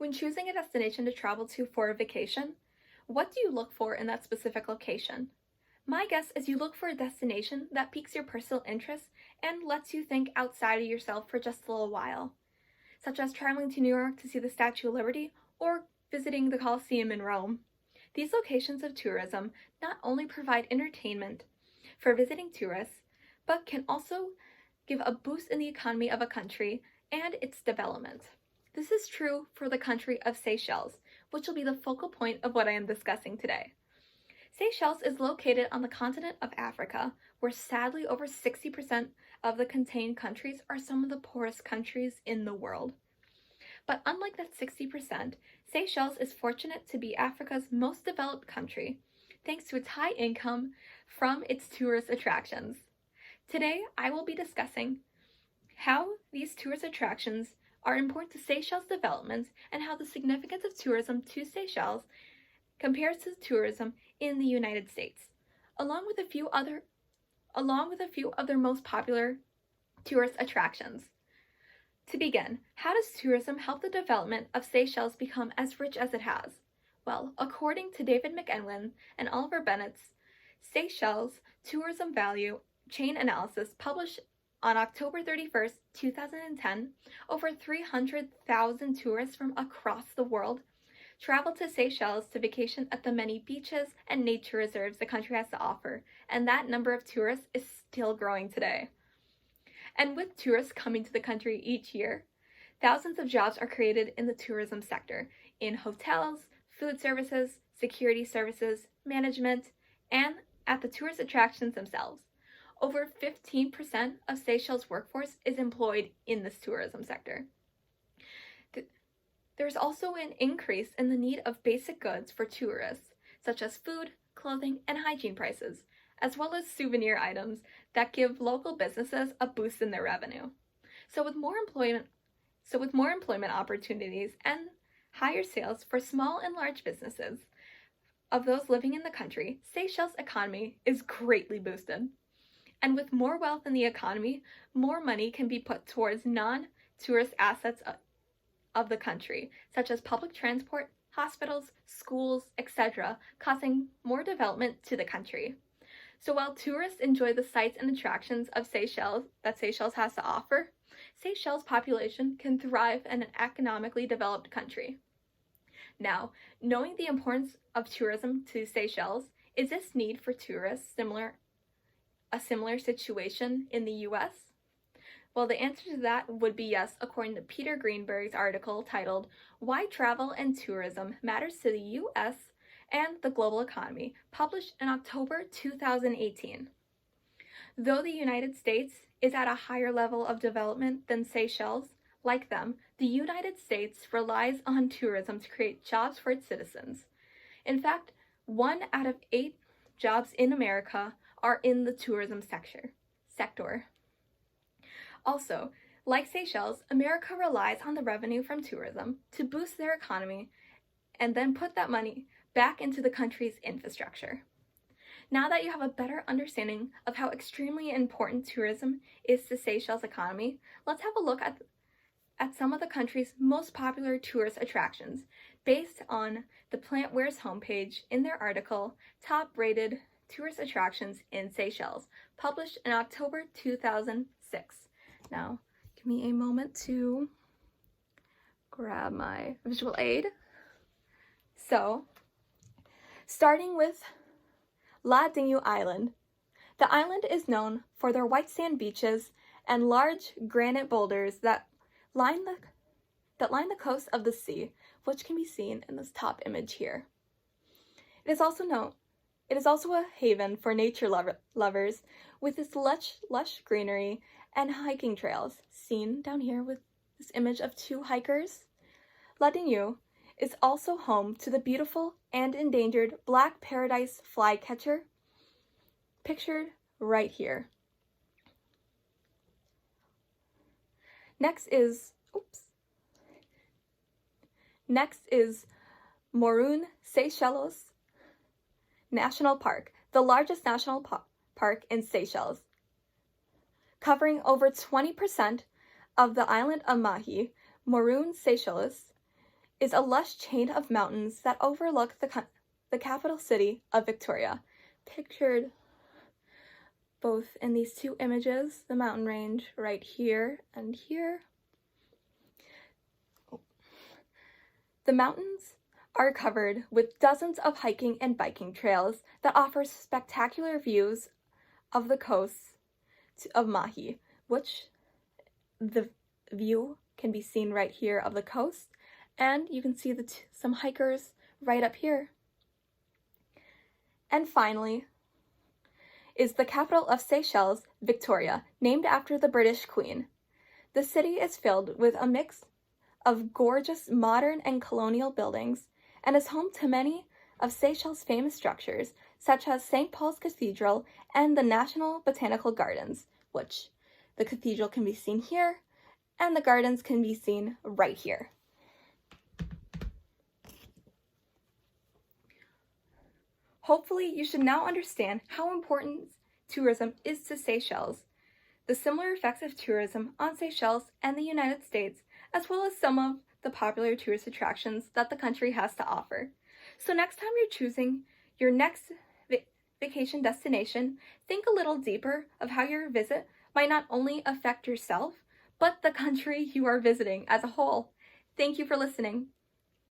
When choosing a destination to travel to for a vacation, what do you look for in that specific location? My guess is you look for a destination that piques your personal interest and lets you think outside of yourself for just a little while, such as traveling to New York to see the Statue of Liberty or visiting the Colosseum in Rome. These locations of tourism not only provide entertainment for visiting tourists, but can also give a boost in the economy of a country and its development. This is true for the country of Seychelles, which will be the focal point of what I am discussing today. Seychelles is located on the continent of Africa, where sadly over 60% of the contained countries are some of the poorest countries in the world. But unlike that 60%, Seychelles is fortunate to be Africa's most developed country, thanks to its high income from its tourist attractions. Today, I will be discussing how these tourist attractions are important to Seychelles' development and how the significance of tourism to Seychelles compares to tourism in the United States, along with a few of their most popular tourist attractions. To begin, how does tourism help the development of Seychelles become as rich as it has? Well, according to David McEwen and Oliver Bennett's Seychelles Tourism Value Chain Analysis published on October 31st, 2010, over 300,000 tourists from across the world travel to Seychelles to vacation at the many beaches and nature reserves the country has to offer, and that number of tourists is still growing today. And with tourists coming to the country each year, thousands of jobs are created in the tourism sector, in hotels, food services, security services, management, and at the tourist attractions themselves. Over 15% of Seychelles' workforce is employed in this tourism sector. There's also an increase in the need of basic goods for tourists, such as food, clothing, and hygiene prices, as well as souvenir items that give local businesses a boost in their revenue. So with more employment opportunities and higher sales for small and large businesses of those living in the country, Seychelles' economy is greatly boosted. And with more wealth in the economy, more money can be put towards non-tourist assets of the country, such as public transport, hospitals, schools, etc., causing more development to the country. So while tourists enjoy the sights and attractions of Seychelles that Seychelles has to offer, Seychelles' population can thrive in an economically developed country. Now, knowing the importance of tourism to Seychelles, is this need for tourists a similar situation in the US? Well, the answer to that would be yes, according to Peter Greenberg's article titled Why Travel and Tourism Matters to the US and the Global Economy, published in October 2018. Though the United States is at a higher level of development than Seychelles, like them, the United States relies on tourism to create jobs for its citizens. In fact, 1 out of 8 jobs in America are in the tourism sector. Also, like Seychelles, America relies on the revenue from tourism to boost their economy and then put that money back into the country's infrastructure. Now that you have a better understanding of how extremely important tourism is to Seychelles' economy, let's have a look at some of the country's most popular tourist attractions based on the Plantware's homepage in their article, Top Rated Tourist Attractions in Seychelles, published in October 2006. Now, give me a moment to grab my visual aid. So, starting with La Digne Island. The island is known for their white sand beaches and large granite boulders that line the coast of the sea, which can be seen in this top image here. It is also a haven for nature lovers with its lush greenery and hiking trails, seen down here with this image of 2 hikers. La Digne is also home to the beautiful and endangered black paradise flycatcher, pictured right here. Next is Morune Seychelles National Park, the largest national park in Seychelles. Covering over 20% of the island of Mahi, Morune Seychelles is a lush chain of mountains that overlook the capital city of Victoria, pictured both in these two images, the mountain range right here and here. The mountains are covered with dozens of hiking and biking trails that offer spectacular views of the coast of Mahi, which the view can be seen right here of the coast, and you can see some hikers right up here. And finally is the capital of Seychelles, Victoria, named after the British Queen. The city is filled with a mix of gorgeous modern and colonial buildings and is home to many of Seychelles' famous structures, such as St. Paul's Cathedral and the National Botanical Gardens, which the cathedral can be seen here, and the gardens can be seen right here. Hopefully, you should now understand how important tourism is to Seychelles, the similar effects of tourism on Seychelles and the United States, as well as some of the popular tourist attractions that the country has to offer. So next time you're choosing your next vacation destination, think a little deeper of how your visit might not only affect yourself, but the country you are visiting as a whole. Thank you for listening.